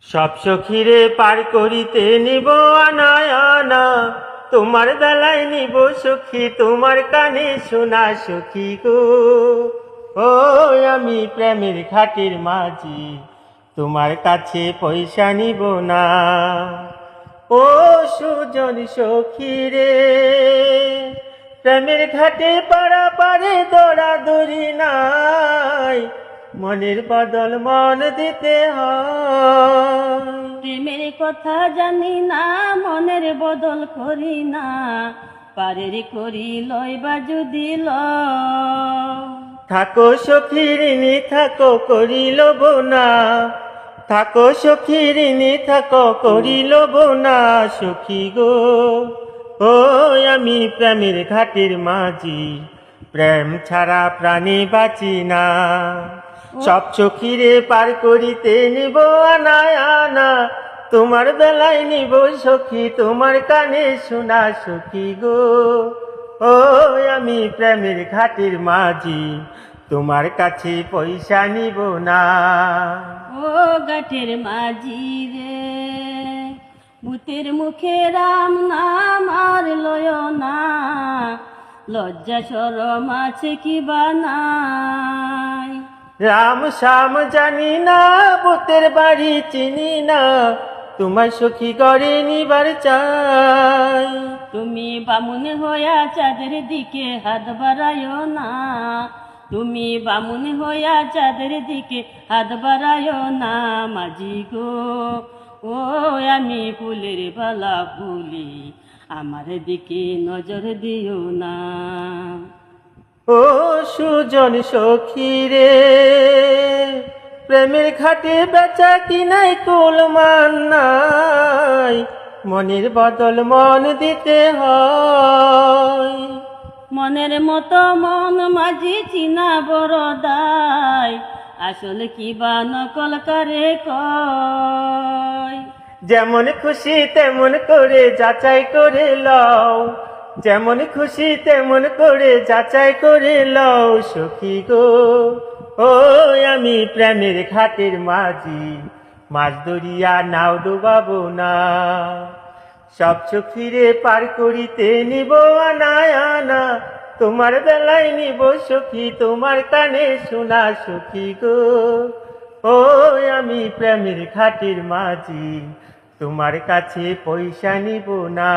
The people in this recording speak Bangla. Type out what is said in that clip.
সব সখীরে পার করিতে নিব আনা আনা, তোমার বেলায় নিব সখী তোমার কানে শোনা সখী গো। ও আমি প্রেমের ঘাটের মাঝি, তোমার কাছে পয়সা নিব না। ও সুজন সখীরে, প্রেমের ঘাটে পাড়ে দৌড়াদৌড়ি নাই, মনের বদল মন দিতে হয়। প্রেমের কথা জানি না, মনের বদল করি না, পারের করি লইবা যদি থাকো সখী ঋণী থাকো করি লব না, থাকো সখী ঋণী থাকো করি লব না সখী গো। ও আমি প্রেমের ঘাটের মাঝি, প্রেম ছাড়া প্রাণী বাঁচি না। সব সখীরে পার করিতে নিব আনা আনা, তোমার বেলায় নিব সখী তোমার কানে শোনা সখী গো। ও আমি প্রেমের ঘাটের মাঝি, তোমার কাছে পয়সা নিব না। ও গাঠের মাঝি রে, ভূতের মুখে রাম নাম আর লয় না, লজ্জা শরম আছে কি বানাই। রাম শ্যাম জানি না, ভূতের বাড়ি চিনি না, তোমার সখী গড়ে নিবার চাই। তুমি বামুন হইয়া চাঁদের দিকে হাত বাড়ায়ো না, তুমি বামুন হইয়া চাঁদের দিকে হাত বাড়ায়ো না মাঝি গো। ও আমি ফুলের বালা ফুলি, আমার দিকে নজর দিও না। ও সুজন সখী রে, প্রেমের ঘাটে বেচা কিনাই কুল মান নাই, মনের বদল মন দিতে হয়। মনের মতো মন মাঝি চিনা বড় দায়, আসলে কি বা নকল করে কয়। যেমন খুশি তেমন করে যাচাই করে লও, যেমন খুশি তেমন করে যাচাই করে লও সখী গো। ও আমি প্রেমের ঘাটের মাঝি, মাছ ধরিয়া নাও ডুবাবো না। সব সখীরে পার করিতে নিব আনা আনা, তোমার বেলায় নিব সখী তোমার কানে শোনা সখী গো। ও আমি প্রেমের ঘাটের মাঝি, তোমার কাছে পয়সা নিব না।